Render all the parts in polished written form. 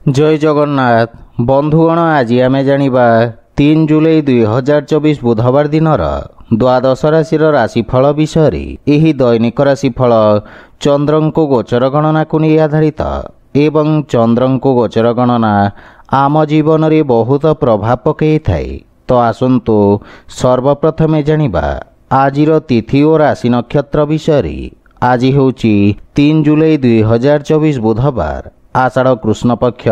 जय जगन्नाथ बंधुगण आज आम जानिबा 3 जुलाई 2024 बुधवार दिन द्वादश राशि राशिफल विषय। यह दैनिक राशिफल चंद्र को गोचर गणना को नहीं आधारित एवं चंद्र को गोचर गणना आम जीवन में बहुत प्रभाव पकई थाए। तो आसंतु सर्वप्रथमे जानिबा आजिर तिथि और राशि नक्षत्र विषय। आज होची 3 जुलाई 2024 बुधवार आषाढ़ कृष्ण पक्ष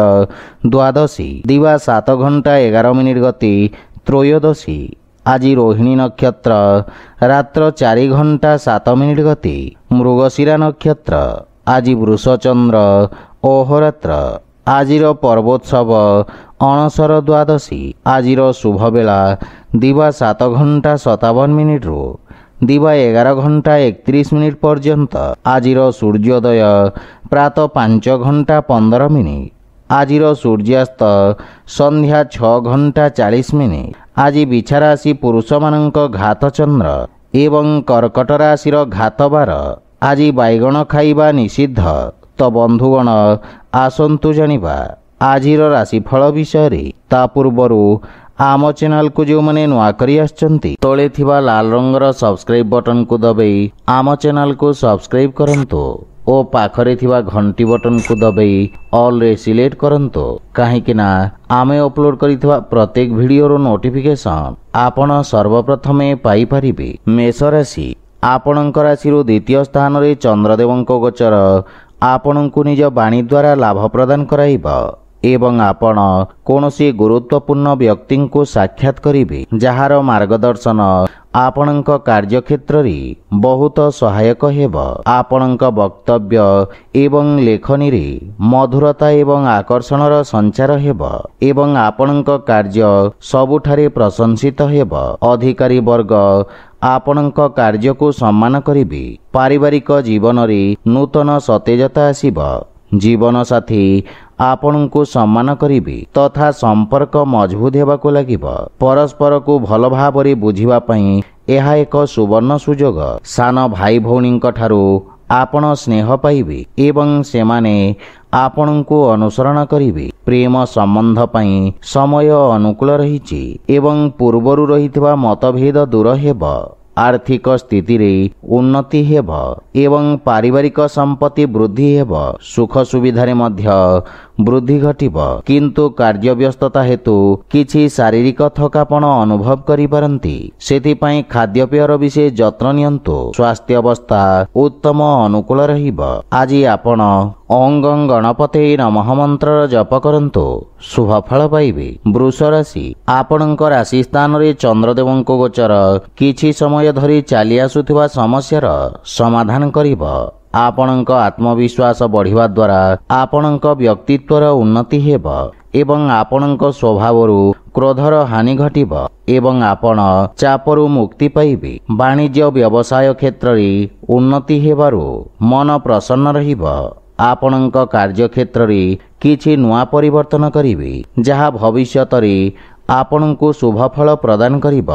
द्वादशी दिवा 7 घंटा 11 मिनिट गति त्रयोदशी। आज रोहिणी नक्षत्र रात्र 4 घंटा 7 मिनिट गति मृगशिरा नक्षत्र। आज वृषचंद्र अहोरात्र। आजिर पर्वोत्सव अणसर द्वादशी। आजिर शुभ बेला दिवा 7 घंटा 57 मिनिट रु दिवा 11 घंटा 31 मिनिट पर्यंत। आजिर सूर्योदय प्रातः 5 घंटा 15 मिनिट। आजिर सूर्यास्त संध्या 6 घंटा 40 मिनिट। आज बिछा राशि पुरुष मानक घात चंद्र एवं कर्कट राशि घात बार। आज बैगण खाइबा निषिद्ध। तो बंधुगण आसंतु जानिबा आजिर राशिफल विषय। ता पूर्वरु आम चैनल को जो मैंने नुआ करी आछंती तले थिबा लाल रंगर सब्सक्राइब बटन को दबाई आम चैनल को सब्सक्राइब करंतु ओ पाखरे थिबा घंटी बटन को दबाई ऑल रे सिलेक्ट करंतु काहेकि ना आमे अपलोड करिथिबा प्रत्येक वीडियो रो नोटिफिकेशन आपण सर्वप्रथमे पाई परिबे। मेष राशि आपणक राशि द्वितीय स्थान रे चंद्रदेवंको गोचर आपणको निज वाणी द्वारा लाभ प्रदान कराइबा एवं आपण कौनसी गुरुत्वपूर्ण व्यक्ति को साक्षात करिबे जार मार्गदर्शन आपणक कार्यक्षेत्र रे बहुत सहायक हेब। आपणक वक्तव्य एवं लेखनी रे मधुरता एवं आकर्षणर संचार हेब एवं आपणक कार्य सबुठारे प्रशंसित हेब। अधिकारी वर्ग आपणक कार्य को सम्मान करिबे। पारिवारिक जीवन रे नूतन सतेजता आसीब। जीवन साथी आपण को सम्मान करिबे तथा संपर्क मजबूत हेबाको लागिब। परस्पर को भल भाबरे बुझिबा पई एहा एक सुवर्ण सुजोग। सान भाई भौणी ठारू आपण स्नेह पाइबे एवं सेमाने आपण को अनुसरण करिबे। प्रेम संबंध पई समय अनुकूल रहिछि एवं पूर्वरु रहितबा मतभेद दूर हेब। आर्थिक स्थिति रे उन्नति हेब एवं पारिवारिक संपत्ति वृद्धि हेब। सुख सुविधा रे मध्य वृद्धि घटिब किंतु कार्य व्यस्तता हेतु किछि शारीरिक थकापन अनुभव करि पारंती। सेथि पई खाद्यपेयर विशेष जत्न नियंतु। स्वास्थ्य अवस्था उत्तम अनुकूल रहिब। आज आपण ओं गणपते नमः मंत्र जप करंतु शुभ फल पाइबे। वृष राशि आपणक राशि स्थान रे चंद्रदेवंको गोचर किछि समय धरि चाली आसुथिबा समस्यार समाधान करिब। आपणक आत्मविश्वास बढ़िवा द्वारा आपणक व्यक्तित्वर उन्नति हेब एवं आपणक स्वभावरु क्रोधर हानि घटिब एवं आपण चापरु मुक्ति पाइबे। वाणिज्य व्यवसाय क्षेत्र रे उन्नति हेबारु मन प्रसन्न रहिब। आपणक कार्य क्षेत्र रे किछि नुआ परिवर्तन करिवे जहा भविष्यत रे आपणको शुभ फल प्रदान करिब।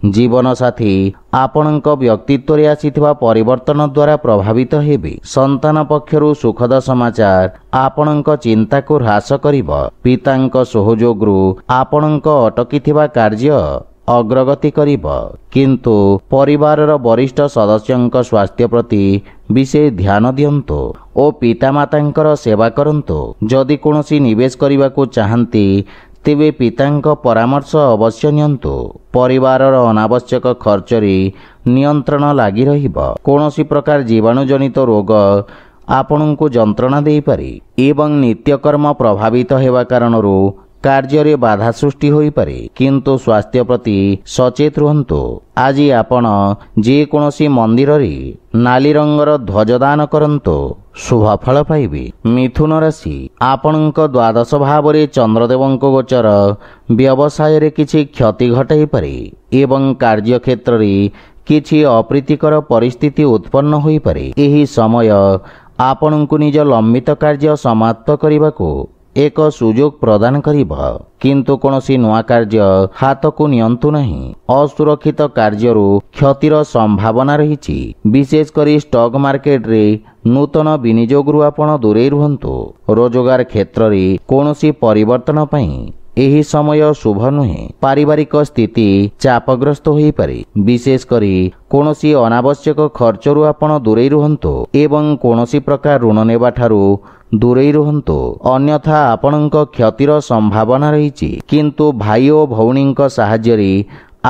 जीवन साथी आपणक व्यक्तित्व रे आसीथिबा परिवर्तन द्वारा प्रभावित हेबे। संतान पक्षरु सुखद समाचार आपणक चिंता को ह्रास करिब। पितांक सहयोगरु आपणक अटकीथिबा कार्य अग्रगति करिब किंतु परिवारर वरिष्ठ सदस्यंक स्वास्थ्य प्रति विशेष ध्यान दियंतु ओ पितामातांकर सेवा करंतु। जदि कोनोसी निवेश करिबाकू चाहंती तेबे पितांक परामर्श अवश्य नियंतु। परिवारर अनावश्यक खर्च रे नियंत्रण लागि रहिब। कोनोसी प्रकार जीवाणु जनित रोग आपणको जंत्रणा देई पारे एवं नित्यकर्म प्रभावित हेबा कारणरू कार्य रे बाधा सृष्टि होई पारे किंतु स्वास्थ्य प्रति सचेत रहंतु। आज आपण जे कोनोसी मंदिर रे नाली रंगर ध्वजदान करंतु शुभ फल पाइबे। मिथुन राशि आपणक द्वादश भाव रे चंद्रदेवंको गोचर व्यवसाय रे किछि क्षति घटाई पारे एवं कार्य क्षेत्र रे किछि अप्रीतिकर परिस्थिति उत्पन्न होई पारे। एही समय आपणको निज लंबित कार्य समाप्त करिबाकू ଏକ ସୁଯୋଗ ପ୍ରଦାନ କରିବ। କିନ୍ତୁ କୌଣସି ନୂଆ କାର୍ଯ୍ୟ ହାତକୁ ନିଅନ୍ତୁ ନାହିଁ। ଅସୁରକ୍ଷିତ କାର୍ଯ୍ୟରୁ କ୍ଷତିର ସମ୍ଭାବନା ରହିଛି। ବିଶେଷ କରି ଷ୍ଟକ୍ ମାର୍କେଟରେ ନୂତନ ବିନିଯୋଗରୁ ଆପଣ ଦୂରେଇ ରୁହନ୍ତୁ। ରୋଜଗାର କ୍ଷେତ୍ରରେ କୌଣସି ପରିବର୍ତ୍ତନ ପାଇଁ ଏହି ସମୟ ଶୁଭ ନୁହେଁ। ପାରିବାରିକ ସ୍ଥିତି ଚାପଗ୍ରସ୍ତ ହୋଇପାରେ। ବିଶେଷ କରି କୌଣସି ଅନାବଶ୍ୟକ ଖର୍ଚ୍ଚରୁ ଆପଣ ଦୂରେଇ ରୁହନ୍ତୁ ଏବଂ କୌଣସି ପ୍ରକାର ଋଣ ନେବାଠାରୁ ଦୂରେଇ ରୁହନ୍ତୁ, ଅନ୍ୟଥା ଆପଣଙ୍କ କ୍ଷତିର ସମ୍ଭାବନା ରହିଛି। କିନ୍ତୁ ଭାଇ ଓ ଭଉଣୀଙ୍କ ସାହାଯ୍ୟରେ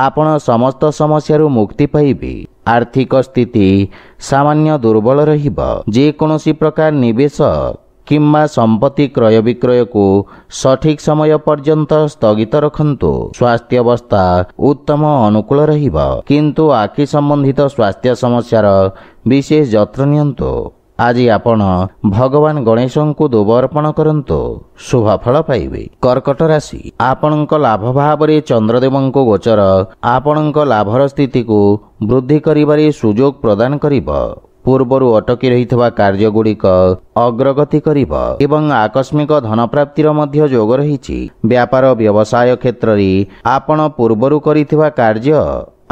ଆପଣ ସମସ୍ତ ସମସ୍ୟାରୁ ମୁକ୍ତି ପାଇବେ। ଆର୍ଥିକ ସ୍ଥିତି ସାମାନ୍ୟ ଦୁର୍ବଳ ରହିବ। ଯେକୌଣସି ପ୍ରକାର ନିବେଶ କିମ୍ବା ସମ୍ପତ୍ତି କ୍ରୟ ବିକ୍ରୟକୁ ସଠିକ୍ ସମୟ ପର୍ଯ୍ୟନ୍ତ ସ୍ଥଗିତ ରଖନ୍ତୁ। ସ୍ୱାସ୍ଥ୍ୟାବସ୍ଥା ଉତ୍ତମ ଅନୁକୂଳ ରହିବ, କିନ୍ତୁ ଆଖି ସମ୍ବନ୍ଧିତ ସ୍ୱାସ୍ଥ୍ୟ ସମସ୍ୟାର ବିଶେଷ ଯତ୍ନ ନିଅନ୍ତୁ। ଆଜି ଆପଣ ଭଗବାନ ଗଣେଶଙ୍କୁ ଦୁବ ଅର୍ପଣ କରନ୍ତୁ, ଶୁଭ ଫଳ ପାଇବେ। କର୍କଟ ରାଶି, ଆପଣଙ୍କ ଲାଭ ଭାବରେ ଚନ୍ଦ୍ରଦେବଙ୍କ ଗୋଚର ଆପଣଙ୍କ ଲାଭର ସ୍ଥିତିକୁ ବୃଦ୍ଧି କରିବାରେ ସୁଯୋଗ ପ୍ରଦାନ କରିବ। ପୂର୍ବରୁ ଅଟକି ରହିଥିବା କାର୍ଯ୍ୟଗୁଡ଼ିକ ଅଗ୍ରଗତି କରିବ ଏବଂ ଆକସ୍ମିକ ଧନପ୍ରାପ୍ତିର ମଧ୍ୟ ଯୋଗ ରହିଛି। ବ୍ୟାପାର ବ୍ୟବସାୟ କ୍ଷେତ୍ରରେ ଆପଣ ପୂର୍ବରୁ କରିଥିବା କାର୍ଯ୍ୟ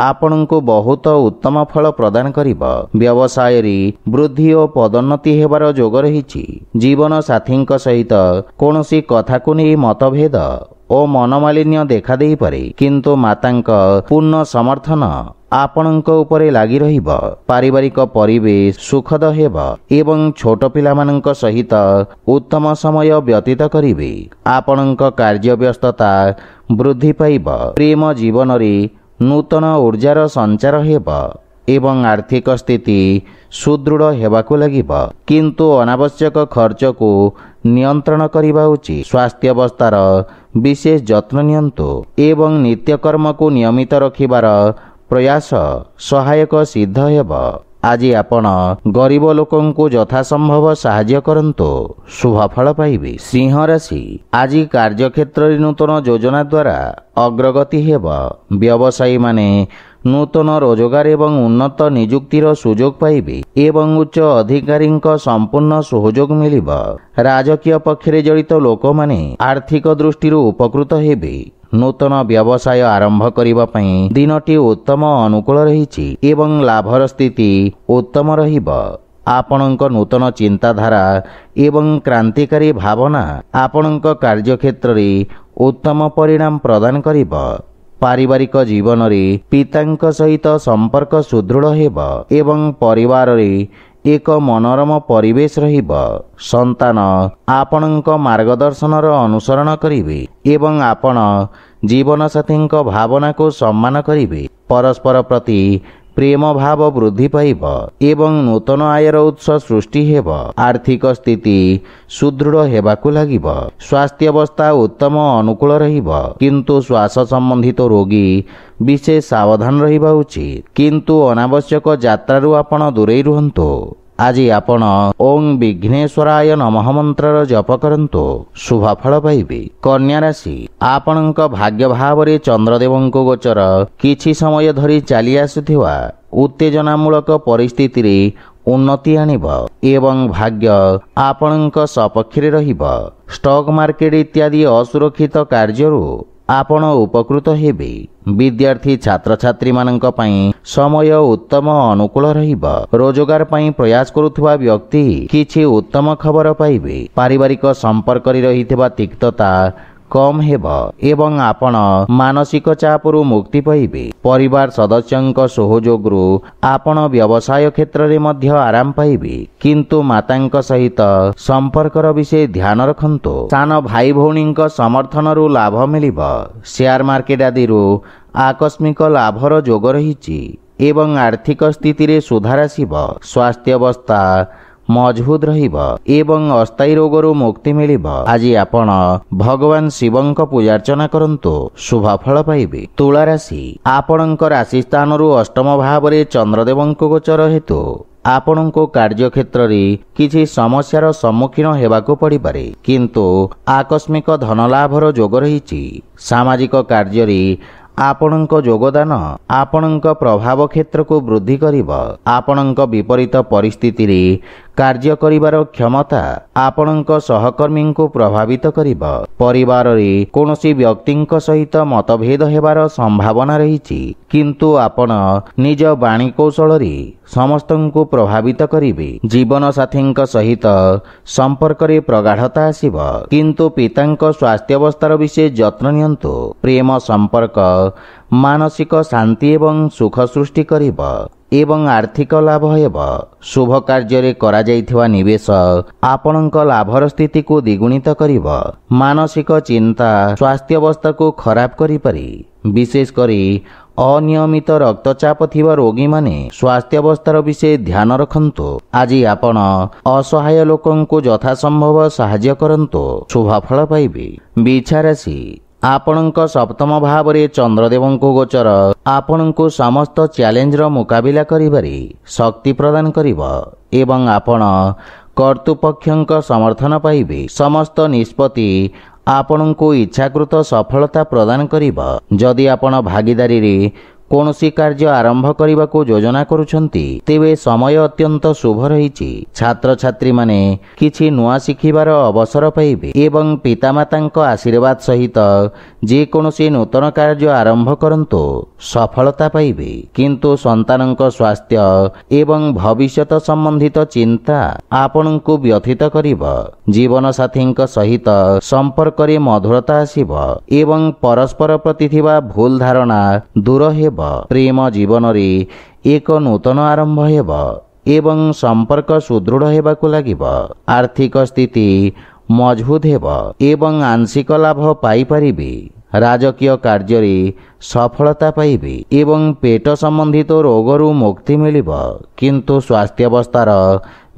ଆପଣଙ୍କୁ ବହୁତ ଉତ୍ତମ ଫଳ ପ୍ରଦାନ କରିବ। ବ୍ୟବସାୟରେ ବୃଦ୍ଧି ଓ ପଦୋନ୍ନତି ହେବାର ଯୋଗ ରହିଛି। ଜୀବନ ସାଥୀଙ୍କ ସହିତ କୌଣସି କଥାକୁ ନେଇ ମତଭେଦ ଓ ମନମାଳିନ୍ୟ ଦେଖାଦେଇପାରେ, କିନ୍ତୁ ମାତାଙ୍କ ପୂର୍ଣ୍ଣ ସମର୍ଥନ ଆପଣଙ୍କ ଉପରେ ଲାଗି ରହିବ। ପାରିବାରିକ ପରିବେଶ ସୁଖଦ ହେବ ଏବଂ ଛୋଟ ପିଲାମାନଙ୍କ ସହିତ ଉତ୍ତମ ସମୟ ବ୍ୟତୀତ କରିବେ। ଆପଣଙ୍କ କାର୍ଯ୍ୟବ୍ୟସ୍ତତା ବୃଦ୍ଧି ପାଇବ। ପ୍ରେମ ଜୀବନରେ ନୂତନ ଊର୍ଜାର ସଞ୍ଚାର ହେବ ଏବଂ ଆର୍ଥିକ ସ୍ଥିତି ସୁଦୃଢ଼ ହେବାକୁ ଲାଗିବ। କିନ୍ତୁ ଅନାବଶ୍ୟକ ଖର୍ଚ୍ଚକୁ ନିୟନ୍ତ୍ରଣ କରିବା ଉଚିତ। ସ୍ୱାସ୍ଥ୍ୟାବସ୍ଥାର ବିଶେଷ ଯତ୍ନ ନିଅନ୍ତୁ ଏବଂ ନିତ୍ୟକର୍ମକୁ ନିୟମିତ ରଖିବାର ପ୍ରୟାସ ସହାୟକ ସିଦ୍ଧ ହେବ। ଆଜି ଆପଣ ଗରିବ ଲୋକଙ୍କୁ ଯଥାସମ୍ଭବ ସାହାଯ୍ୟ କରନ୍ତୁ, ଶୁଭ ଫଳ ପାଇବେ। ସିଂହ ରାଶି, ଆଜି କାର୍ଯ୍ୟକ୍ଷେତ୍ରରେ ନୂତନ ଯୋଜନା ଦ୍ୱାରା ଅଗ୍ରଗତି ହେବ। ବ୍ୟବସାୟୀମାନେ ନୂତନ ରୋଜଗାର ଏବଂ ଉନ୍ନତ ନିଯୁକ୍ତିର ସୁଯୋଗ ପାଇବେ ଏବଂ ଉଚ୍ଚ ଅଧିକାରୀଙ୍କ ସମ୍ପୂର୍ଣ୍ଣ ସହଯୋଗ ମିଳିବ। ରାଜକୀୟ ପକ୍ଷରେ ଜଡ଼ିତ ଲୋକମାନେ ଆର୍ଥିକ ଦୃଷ୍ଟିରୁ ଉପକୃତ ହେବେ। ନୂତନ ବ୍ୟବସାୟ ଆରମ୍ଭ କରିବା ପାଇଁ ଦିନଟି ଉତ୍ତମ ଅନୁକୂଳ ରହିଛି ଏବଂ ଲାଭର ସ୍ଥିତି ଉତ୍ତମ ରହିବ। ଆପଣଙ୍କ ନୂତନ ଚିନ୍ତାଧାରା ଏବଂ କ୍ରାନ୍ତିକାରୀ ଭାବନା ଆପଣଙ୍କ କାର୍ଯ୍ୟକ୍ଷେତ୍ରରେ ଉତ୍ତମ ପରିଣାମ ପ୍ରଦାନ କରିବ। ପାରିବାରିକ ଜୀବନରେ ପିତାଙ୍କ ସହିତ ସମ୍ପର୍କ ସୁଦୃଢ଼ ହେବ ଏବଂ ପରିବାରରେ ଏକ ମନୋରମ ପରିବେଶ ରହିବ। ସନ୍ତାନ ଆପଣଙ୍କ ମାର୍ଗଦର୍ଶନର ଅନୁସରଣ କରିବେ ଏବଂ ଆପଣ ଜୀବନସାଥୀଙ୍କ ଭାବନାକୁ ସମ୍ମାନ କରିବେ। ପରସ୍ପର ପ୍ରତି ପ୍ରେମ ଭାବ ବୃଦ୍ଧି ପାଇବ ଏବଂ ନୂତନ ଆୟର ଉତ୍ସ ସୃଷ୍ଟି ହେବ। ଆର୍ଥିକ ସ୍ଥିତି ସୁଦୃଢ଼ ହେବାକୁ ଲାଗିବ। ସ୍ୱାସ୍ଥ୍ୟାବସ୍ଥା ଉତ୍ତମ ଅନୁକୂଳ ରହିବ, କିନ୍ତୁ ଶ୍ୱାସ ସମ୍ବନ୍ଧିତ ରୋଗୀ ବିଶେଷ ସାବଧାନ ରହିବା ଉଚିତ। କିନ୍ତୁ ଅନାବଶ୍ୟକ ଯାତ୍ରାରୁ ଆପଣ ଦୂରେଇ ରୁହନ୍ତୁ। ଆଜି ଆପଣ ଓଂ ବିଘ୍ନେଶ୍ୱରାୟ ନମଃ ମନ୍ତ୍ରର ଜପ କରନ୍ତୁ, ଶୁଭ ଫଳ ପାଇବେ। କନ୍ୟା ରାଶି, ଆପଣଙ୍କ ଭାଗ୍ୟ ଭାବରେ ଚନ୍ଦ୍ରଦେବଙ୍କ ଗୋଚର କିଛି ସମୟ ଧରି ଚାଲି ଆସୁଥିବା ଉତ୍ତେଜନାମୂଳକ ପରିସ୍ଥିତିରେ ଉନ୍ନତି ଆଣିବ ଏବଂ ଭାଗ୍ୟ ଆପଣଙ୍କ ସପକ୍ଷରେ ରହିବ। ଷ୍ଟକ୍ ମାର୍କେଟ ଇତ୍ୟାଦି ଅସୁରକ୍ଷିତ କାର୍ଯ୍ୟରୁ ଆପଣ ଉପକୃତ ହେବେ। ବିଦ୍ୟାର୍ଥୀ ଛାତ୍ରଛାତ୍ରୀମାନଙ୍କ ପାଇଁ ସମୟ ଉତ୍ତମ ଅନୁକୂଳ ରହିବ। ରୋଜଗାର ପାଇଁ ପ୍ରୟାସ କରୁଥିବା ବ୍ୟକ୍ତି କିଛି ଉତ୍ତମ ଖବର ପାଇବେ। ପାରିବାରିକ ସମ୍ପର୍କରେ ରହିଥିବା ତିକ୍ତତା କମ୍ ହେବ ଏବଂ ଆପଣ ମାନସିକ ଚାପରୁ ମୁକ୍ତି ପାଇବେ। ପରିବାର ସଦସ୍ୟଙ୍କ ସହଯୋଗରୁ ଆପଣ ବ୍ୟବସାୟ କ୍ଷେତ୍ରରେ ମଧ୍ୟ ଆରାମ ପାଇବେ, କିନ୍ତୁ ମାତାଙ୍କ ସହିତ ସମ୍ପର୍କର ବିଷୟ ଧ୍ୟାନ ରଖନ୍ତୁ। ସାନ ଭାଇ ଭଉଣୀଙ୍କ ସମର୍ଥନରୁ ଲାଭ ମିଳିବ। ସେୟାର ମାର୍କେଟ ଆଦିରୁ ଆକସ୍ମିକ ଲାଭର ଯୋଗ ରହିଛି ଏବଂ ଆର୍ଥିକ ସ୍ଥିତିରେ ସୁଧାର ଆସିବ। ସ୍ୱାସ୍ଥ୍ୟାବସ୍ଥା ମଜବୁତ ରହିବ ଏବଂ ଅସ୍ଥାୟୀ ରୋଗରୁ ମୁକ୍ତି ମିଳିବ। ଆଜି ଆପଣ ଭଗବାନ ଶିବଙ୍କ ପୂଜାର୍ଚ୍ଚନା କରନ୍ତୁ, ଶୁଭ ଫଳ ପାଇବେ। ତୁଳା ରାଶି, ଆପଣଙ୍କ ରାଶି ସ୍ଥାନରୁ ଅଷ୍ଟମ ଭାବରେ ଚନ୍ଦ୍ରଦେବଙ୍କ ଗୋଚର ହେତୁ ଆପଣଙ୍କୁ କାର୍ଯ୍ୟକ୍ଷେତ୍ରରେ କିଛି ସମସ୍ୟାର ସମ୍ମୁଖୀନ ହେବାକୁ ପଡ଼ିପାରେ, କିନ୍ତୁ ଆକସ୍ମିକ ଧନଲାଭର ଯୋଗ ରହିଛି। ସାମାଜିକ କାର୍ଯ୍ୟରେ ଆପଣଙ୍କ ଯୋଗଦାନ ଆପଣଙ୍କ ପ୍ରଭାବ କ୍ଷେତ୍ରକୁ ବୃଦ୍ଧି କରିବ। ଆପଣଙ୍କ ବିପରୀତ ପରିସ୍ଥିତିରେ କାର୍ଯ୍ୟ କରିବାର କ୍ଷମତା ଆପଣଙ୍କ ସହକର୍ମୀଙ୍କୁ ପ୍ରଭାବିତ କରିବ। ପରିବାରରେ କୌଣସି ବ୍ୟକ୍ତିଙ୍କ ସହିତ ମତଭେଦ ହେବାର ସମ୍ଭାବନା ରହିଛି, କିନ୍ତୁ ଆପଣ ନିଜ ବାଣୀ କୌଶଳରେ ସମସ୍ତଙ୍କୁ ପ୍ରଭାବିତ କରିବେ। ଜୀବନସାଥୀଙ୍କ ସହିତ ସମ୍ପର୍କରେ ପ୍ରଗାଢ଼ତା ଆସିବ, କିନ୍ତୁ ପିତାଙ୍କ ସ୍ୱାସ୍ଥ୍ୟାବସ୍ଥାର ବିଶେଷ ଯତ୍ନ ନିଅନ୍ତୁ। ପ୍ରେମ ସମ୍ପର୍କ ମାନସିକ ଶାନ୍ତି ଏବଂ ସୁଖ ସୃଷ୍ଟି କରିବ ଏବଂ ଆର୍ଥିକ ଲାଭ ହେବ। ଶୁଭ କାର୍ଯ୍ୟରେ କରାଯାଇଥିବା ନିବେଶ ଆପଣଙ୍କ ଲାଭର ସ୍ଥିତିକୁ ଦ୍ୱିଗୁଣିତ କରିବ। ମାନସିକ ଚିନ୍ତା ସ୍ୱାସ୍ଥ୍ୟାବସ୍ଥାକୁ ଖରାପ କରିପାରେ। ବିଶେଷ କରି ଅନିୟମିତ ରକ୍ତଚାପ ଥିବା ରୋଗୀମାନେ ସ୍ୱାସ୍ଥ୍ୟାବସ୍ଥାର ବିଶେଷ ଧ୍ୟାନ ରଖନ୍ତୁ। ଆଜି ଆପଣ ଅସହାୟ ଲୋକଙ୍କୁ ଯଥାସମ୍ଭବ ସାହାଯ୍ୟ କରନ୍ତୁ, ଶୁଭଫଳ ପାଇବେ। ବିଛା ରାଶି, ଆପଣଙ୍କ ସପ୍ତମ ଭାବରେ ଚନ୍ଦ୍ରଦେବଙ୍କ ଗୋଚର ଆପଣଙ୍କୁ ସମସ୍ତ ଚ୍ୟାଲେଞ୍ଜର ମୁକାବିଲା କରିବାରେ ଶକ୍ତି ପ୍ରଦାନ କରିବ ଏବଂ ଆପଣ କର୍ତ୍ତୃପକ୍ଷଙ୍କ ସମର୍ଥନ ପାଇବେ। ସମସ୍ତ ନିଷ୍ପତ୍ତି ଆପଣଙ୍କୁ ଇଚ୍ଛାକୃତ ସଫଳତା ପ୍ରଦାନ କରିବ। ଯଦି ଆପଣ ଭାଗିଦାରୀରେ କୌଣସି କାର୍ଯ୍ୟ ଆରମ୍ଭ କରିବାକୁ ଯୋଜନା କରୁଛନ୍ତି, ତେବେ ସମୟ ଅତ୍ୟନ୍ତ ଶୁଭ ରହିଛି। ଛାତ୍ରଛାତ୍ରୀମାନେ କିଛି ନୂଆ ଶିଖିବାର ଅବସର ପାଇବେ ଏବଂ ପିତାମାତାଙ୍କ ଆଶୀର୍ବାଦ ସହିତ ଯେକୌଣସି ନୂତନ କାର୍ଯ୍ୟ ଆରମ୍ଭ କରନ୍ତୁ, ସଫଳତା ପାଇବେ। କିନ୍ତୁ ସନ୍ତାନଙ୍କ ସ୍ୱାସ୍ଥ୍ୟ ଏବଂ ଭବିଷ୍ୟତ ସମ୍ବନ୍ଧିତ ଚିନ୍ତା ଆପଣଙ୍କୁ ବ୍ୟଥିତ କରିବ। ଜୀବନସାଥୀଙ୍କ ସହିତ ସମ୍ପର୍କରେ ମଧୁରତା ଆସିବ ଏବଂ ପରସ୍ପର ପ୍ରତି ଥିବା ଭୁଲ ଧାରଣା ଦୂର ହେବ। ପ୍ରେମ ଜୀବନରେ ଏକ ନୂତନ ଆରମ୍ଭ ହେବ ଏବଂ ସମ୍ପର୍କ ସୁଦୃଢ଼ ହେବାକୁ ଲାଗିବ। ଆର୍ଥିକ ସ୍ଥିତି ମଜବୁତ ହେବ ଏବଂ ଆଂଶିକ ଲାଭ ପାଇପାରିବେ। ରାଜକୀୟ କାର୍ଯ୍ୟରେ ସଫଳତା ପାଇବେ ଏବଂ ପେଟ ସମ୍ବନ୍ଧିତ ରୋଗରୁ ମୁକ୍ତି ମିଳିବ, କିନ୍ତୁ ସ୍ୱାସ୍ଥ୍ୟାବସ୍ଥାର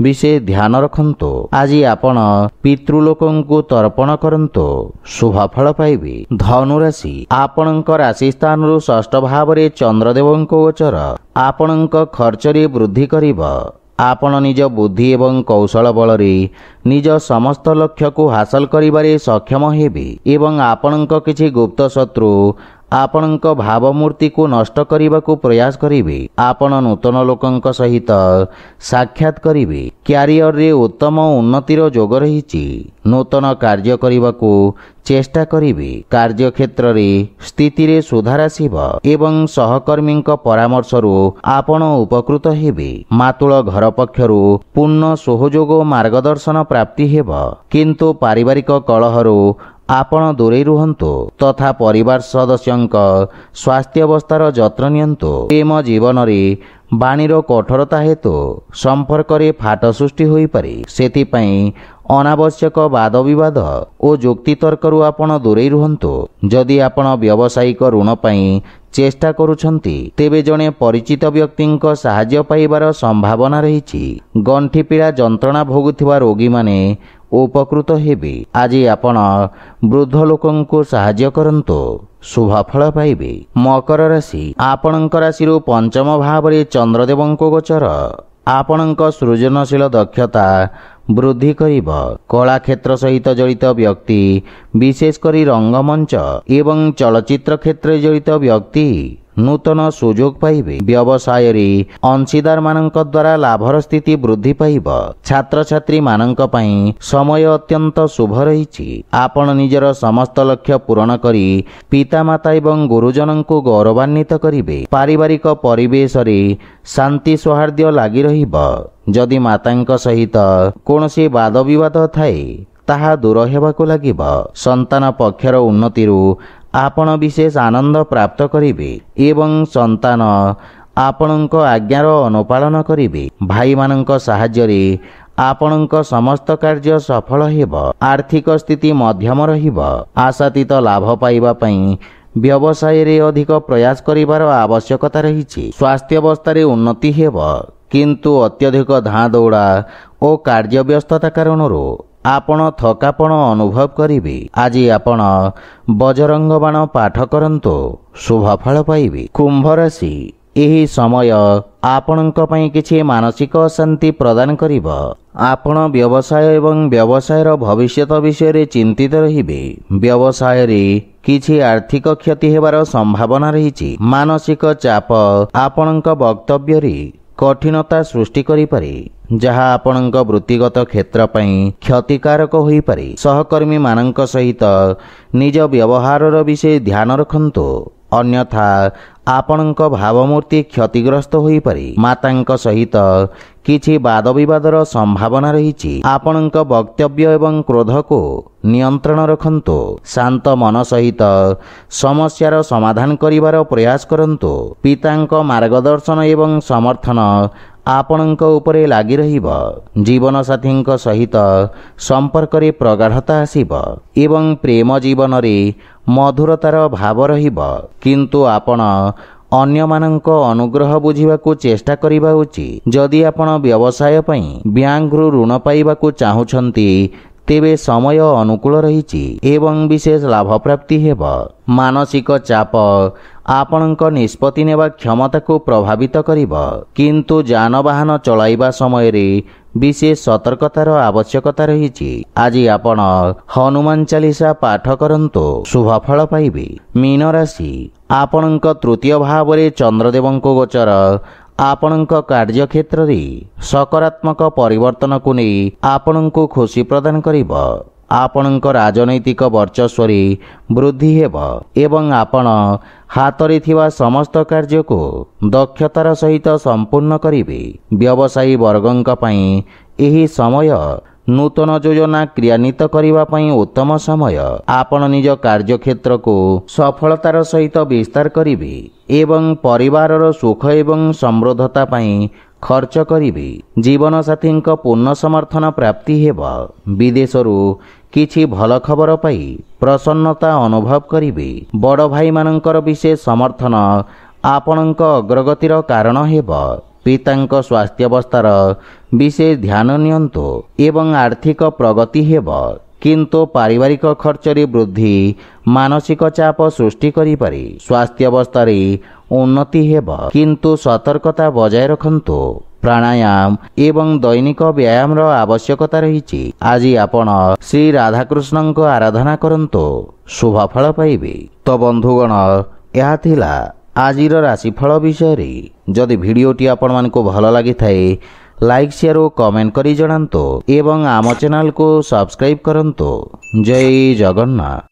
ବିଶେଷ ଧ୍ୟାନ ରଖନ୍ତୁ। ଆଜି ଆପଣ ପିତୃଲୋକଙ୍କୁ ତର୍ପଣ କରନ୍ତୁ, ଶୁଭଫଳ ପାଇବେ। ଧନୁରାଶି, ଆପଣଙ୍କ ରାଶି ସ୍ଥାନରୁ ଷଷ୍ଠ ଭାବରେ ଚନ୍ଦ୍ରଦେବଙ୍କ ଗୋଚର ଆପଣଙ୍କ ଖର୍ଚ୍ଚରେ ବୃଦ୍ଧି କରିବ। ଆପଣ ନିଜ ବୁଦ୍ଧି ଏବଂ କୌଶଳ ବଳରେ ନିଜ ସମସ୍ତ ଲକ୍ଷ୍ୟକୁ ହାସଲ କରିବାରେ ସକ୍ଷମ ହେବେ ଏବଂ ଆପଣଙ୍କ କିଛି ଗୁପ୍ତ ଶତ୍ରୁ ଆପଣଙ୍କ ଭାବମୂର୍ତ୍ତିକୁ ନଷ୍ଟ କରିବାକୁ ପ୍ରୟାସ କରିବେ। ଆପଣ ନୂତନ ଲୋକଙ୍କ ସହିତ ସାକ୍ଷାତ କରିବେ। କ୍ୟାରିୟରରେ ଉତ୍ତମ ଉନ୍ନତିର ଯୋଗ ରହିଛି। ନୂତନ କାର୍ଯ୍ୟ କରିବାକୁ ଚେଷ୍ଟା କରିବେ। କାର୍ଯ୍ୟକ୍ଷେତ୍ରରେ ସ୍ଥିତିରେ ସୁଧାର ଆସିବ ଏବଂ ସହକର୍ମୀଙ୍କ ପରାମର୍ଶରୁ ଆପଣ ଉପକୃତ ହେବେ। ମାତୃଳ ଘର ପକ୍ଷରୁ ପୂର୍ଣ୍ଣ ସହଯୋଗ ଓ ମାର୍ଗଦର୍ଶନ ପ୍ରାପ୍ତି ହେବ, କିନ୍ତୁ ପାରିବାରିକ କଳହରୁ ଆପଣ ଦୂରେଇ ରୁହନ୍ତୁ ତଥା ପରିବାର ସଦସ୍ୟଙ୍କ ସ୍ୱାସ୍ଥ୍ୟାବସ୍ଥାର ଯତ୍ନ ନିଅନ୍ତୁ। ପ୍ରେମ ଜୀବନରେ ବାଣୀର କଠୋରତା ହେତୁ ସମ୍ପର୍କରେ ଫାଟ ସୃଷ୍ଟି ହୋଇପାରେ। ସେଥିପାଇଁ ଅନାବଶ୍ୟକ ବାଦବିବାଦ ଓ ଯୁକ୍ତିତର୍କରୁ ଆପଣ ଦୂରେଇ ରୁହନ୍ତୁ। ଯଦି ଆପଣ ବ୍ୟବସାୟିକ ଋଣ ପାଇଁ ଚେଷ୍ଟା କରୁଛନ୍ତି, ତେବେ ଜଣେ ପରିଚିତ ବ୍ୟକ୍ତିଙ୍କ ସାହାଯ୍ୟ ପାଇବାର ସମ୍ଭାବନା ରହିଛି। ଗଣ୍ଠିପୀଡ଼ା ଯନ୍ତ୍ରଣା ଭୋଗୁଥିବା ରୋଗୀମାନେ ଉପକୃତ ହେବେ। ଆଜି ଆପଣ ବୃଦ୍ଧ ଲୋକଙ୍କୁ ସାହାଯ୍ୟ କରନ୍ତୁ, ଶୁଭଫଳ ପାଇବେ। ମକର ରାଶି, ଆପଣଙ୍କ ରାଶିରୁ ପଞ୍ଚମ ଭାବରେ ଚନ୍ଦ୍ରଦେବଙ୍କ ଗୋଚର ଆପଣଙ୍କ ସୃଜନଶୀଳ ଦକ୍ଷତା ବୃଦ୍ଧି କରିବ। କଳା କ୍ଷେତ୍ର ସହିତ ଜଡ଼ିତ ବ୍ୟକ୍ତି, ବିଶେଷ କରି ରଙ୍ଗମଞ୍ଚ ଏବଂ ଚଳଚ୍ଚିତ୍ର କ୍ଷେତ୍ରରେ ଜଡ଼ିତ ବ୍ୟକ୍ତି ନୂତନ ସୁଯୋଗ ପାଇବେ। ବ୍ୟବସାୟରେ ଅଂଶୀଦାରମାନଙ୍କ ଦ୍ୱାରା ଲାଭର ସ୍ଥିତି ବୃଦ୍ଧି ପାଇବ। ଛାତ୍ରଛାତ୍ରୀମାନଙ୍କ ପାଇଁ ସମୟ ଅତ୍ୟନ୍ତ ଶୁଭ ରହିଛି। ଆପଣ ନିଜର ସମସ୍ତ ଲକ୍ଷ୍ୟ ପୂରଣ କରି ପିତାମାତା ଏବଂ ଗୁରୁଜନଙ୍କୁ ଗୌରବାନ୍ୱିତ କରିବେ। ପାରିବାରିକ ପରିବେଶରେ ଶାନ୍ତି ସୌହାର୍ଦ୍ଦ୍ୟ ଲାଗି ରହିବ। ଯଦି ମାତାଙ୍କ ସହିତ କୌଣସି ବାଦବିବାଦ ଥାଏ, ତାହା ଦୂର ହେବାକୁ ଲାଗିବ। ସନ୍ତାନ ପକ୍ଷର ଉନ୍ନତିରୁ ଆପଣ ବିଶେଷ ଆନନ୍ଦ ପ୍ରାପ୍ତ କରିବେ ଏବଂ ସନ୍ତାନ ଆପଣଙ୍କ ଆଜ୍ଞାର ଅନୁପାଳନ କରିବେ। ଭାଇମାନଙ୍କ ସାହାଯ୍ୟରେ ଆପଣଙ୍କ ସମସ୍ତ କାର୍ଯ୍ୟ ସଫଳ ହେବ। ଆର୍ଥିକ ସ୍ଥିତି ମଧ୍ୟମ ରହିବ। ଆଶାତୀତ ଲାଭ ପାଇବା ପାଇଁ ବ୍ୟବସାୟରେ ଅଧିକ ପ୍ରୟାସ କରିବାର ଆବଶ୍ୟକତା ରହିଛି। ସ୍ୱାସ୍ଥ୍ୟାବସ୍ଥାରେ ଉନ୍ନତି ହେବ, କିନ୍ତୁ ଅତ୍ୟଧିକ ଧାଁ ଦୌଡ଼ା ଓ କାର୍ଯ୍ୟବ୍ୟସ୍ତତା କାରଣରୁ ଆପଣ ଥକାପଣ ଅନୁଭବ କରିବେ। ଆଜି ଆପଣ ବଜରଙ୍ଗ ବାଣ ପାଠ କରନ୍ତୁ, ଶୁଭଫଳ ପାଇବେ। କୁମ୍ଭ ରାଶି, ଏହି ସମୟ ଆପଣଙ୍କ ପାଇଁ କିଛି ମାନସିକ ଅଶାନ୍ତି ପ୍ରଦାନ କରିବ। ଆପଣ ବ୍ୟବସାୟ ଏବଂ ବ୍ୟବସାୟର ଭବିଷ୍ୟତ ବିଷୟରେ ଚିନ୍ତିତ ରହିବେ। ବ୍ୟବସାୟରେ କିଛି ଆର୍ଥିକ କ୍ଷତି ହେବାର ସମ୍ଭାବନା ରହିଛି। ମାନସିକ ଚାପ ଆପଣଙ୍କ ବକ୍ତବ୍ୟରେ କଠିନତା ସୃଷ୍ଟି କରିପାରେ। ଯାହା ଆପଣଙ୍କ ବୃତ୍ତିଗତ କ୍ଷେତ୍ର ପାଇଁ କ୍ଷତିକାରକ ହୋଇପାରେ। ସହକର୍ମୀମାନଙ୍କ ସହିତ ନିଜ ବ୍ୟବହାରର ବିଷୟ ଧ୍ୟାନ ରଖନ୍ତୁ, ଅନ୍ୟଥା ଆପଣଙ୍କ ଭାବମୂର୍ତ୍ତି କ୍ଷତିଗ୍ରସ୍ତ ହୋଇପାରେ। ମାତାଙ୍କ ସହିତ କିଛି ବାଦବିବାଦର ସମ୍ଭାବନା ରହିଛି। ଆପଣଙ୍କ ବକ୍ତବ୍ୟ ଏବଂ କ୍ରୋଧକୁ ନିୟନ୍ତ୍ରଣ ରଖନ୍ତୁ। ଶାନ୍ତ ମନ ସହିତ ସମସ୍ୟାର ସମାଧାନ କରିବାର ପ୍ରୟାସ କରନ୍ତୁ। ପିତାଙ୍କ ମାର୍ଗଦର୍ଶନ ଏବଂ ସମର୍ଥନ ଆପଣଙ୍କ ଉପରେ ଲାଗି ରହିବ। ଜୀବନସାଥୀଙ୍କ ସହିତ ସମ୍ପର୍କରେ ପ୍ରଗାଢ଼ତା ଆସିବ ଏବଂ ପ୍ରେମ ଜୀବନରେ ମଧୁରତାର ଭାବ ରହିବ। କିନ୍ତୁ ଆପଣ ଅନ୍ୟମାନଙ୍କ ଅନୁଗ୍ରହ ବୁଝିବାକୁ ଚେଷ୍ଟା କରିବା ଉଚିତ। ଯଦି ଆପଣ ବ୍ୟବସାୟ ପାଇଁ ବ୍ୟାଙ୍କରୁ ଋଣ ପାଇବାକୁ ଚାହୁଁଛନ୍ତି, ତେବେ ସମୟ ଅନୁକୂଳ ରହିଛି ଏବଂ ବିଶେଷ ଲାଭ ପ୍ରାପ୍ତି ହେବ। ମାନସିକ ଚାପ ଆପଣଙ୍କ ନିଷ୍ପତ୍ତି ନେବା କ୍ଷମତାକୁ ପ୍ରଭାବିତ କରିବ, କିନ୍ତୁ ଯାନବାହନ ଚଳାଇବା ସମୟରେ ବିଶେଷ ସତର୍କତାର ଆବଶ୍ୟକତା ରହିଛି। ଆଜି ଆପଣ ହନୁମାନ ଚାଳିଶା ପାଠ କରନ୍ତୁ, ଶୁଭଫଳ ପାଇବେ। ମୀନ ରାଶି, ଆପଣଙ୍କ ତୃତୀୟ ଭାବରେ ଚନ୍ଦ୍ରଦେବଙ୍କ ଗୋଚର ଆପଣଙ୍କ କାର୍ଯ୍ୟକ୍ଷେତ୍ରରେ ସକାରାତ୍ମକ ପରିବର୍ତ୍ତନକୁ ନେଇ ଆପଣଙ୍କୁ ଖୁସି ପ୍ରଦାନ କରିବ। ଆପଣଙ୍କ ରାଜନୈତିକ ବର୍ଚସ୍ୱରେ ବୃଦ୍ଧି ହେବ ଏବଂ ଆପଣ ହାତରେ ଥିବା ସମସ୍ତ କାର୍ଯ୍ୟକୁ ଦକ୍ଷତାର ସହିତ ସମ୍ପୂର୍ଣ୍ଣ କରିବେ। ବ୍ୟବସାୟୀ ବର୍ଗଙ୍କ ପାଇଁ ଏହି ସମୟ ନୂତନ ଯୋଜନା କ୍ରିୟାନ୍ୱିତ କରିବା ପାଇଁ ଉତ୍ତମ ସମୟ। ଆପଣ ନିଜ କାର୍ଯ୍ୟକ୍ଷେତ୍ରକୁ ସଫଳତାର ସହିତ ବିସ୍ତାର କରିବେ ଏବଂ ପରିବାରର ସୁଖ ଏବଂ ସମୃଦ୍ଧତା ପାଇଁ ଖର୍ଚ୍ଚ କରିବେ। ଜୀବନସାଥୀଙ୍କ ପୂର୍ଣ୍ଣ ସମର୍ଥନ ପ୍ରାପ୍ତି ହେବ। ବିଦେଶରୁ କିଛି ଭଲ ଖବର ପାଇ ପ୍ରସନ୍ନତା ଅନୁଭବ କରିବେ। ବଡ଼ ଭାଇମାନଙ୍କର ବିଶେଷ ସମର୍ଥନ ଆପଣଙ୍କ ଅଗ୍ରଗତିର କାରଣ ହେବ। ପିତାଙ୍କ ସ୍ୱାସ୍ଥ୍ୟାବସ୍ଥାର ବିଶେଷ ଧ୍ୟାନ ନିଅନ୍ତୁ ଏବଂ ଆର୍ଥିକ ପ୍ରଗତି ହେବ, କିନ୍ତୁ ପାରିବାରିକ ଖର୍ଚ୍ଚରେ ବୃଦ୍ଧି ମାନସିକ ଚାପ ସୃଷ୍ଟି କରିପାରେ। ସ୍ୱାସ୍ଥ୍ୟାବସ୍ଥାରେ ଉନ୍ନତି ହେବ, କିନ୍ତୁ ସତର୍କତା ବଜାୟ ରଖନ୍ତୁ। ପ୍ରାଣାୟାମ ଏବଂ ଦୈନିକ ବ୍ୟାୟାମର ଆବଶ୍ୟକତା ରହିଛି। ଆଜି ଆପଣ ଶ୍ରୀ ରାଧାକୃଷ୍ଣଙ୍କ ଆରାଧନା କରନ୍ତୁ, ଶୁଭଫଳ ପାଇବେ। ତ ବନ୍ଧୁଗଣ, ଏହା ଥିଲା ଆଜିର ରାଶିଫଳ ବିଷୟରେ। ଯଦି ଭିଡ଼ିଓଟି ଆପଣମାନଙ୍କୁ ଭଲ ଲାଗିଥାଏ, ଲାଇକ୍, ସେୟାର ଓ କମେଣ୍ଟ କରି ଜଣାନ୍ତୁ ଏବଂ ଆମ ଚ୍ୟାନେଲକୁ ସବସ୍କ୍ରାଇବ୍ କରନ୍ତୁ। ଜୟ ଜଗନ୍ନାଥ।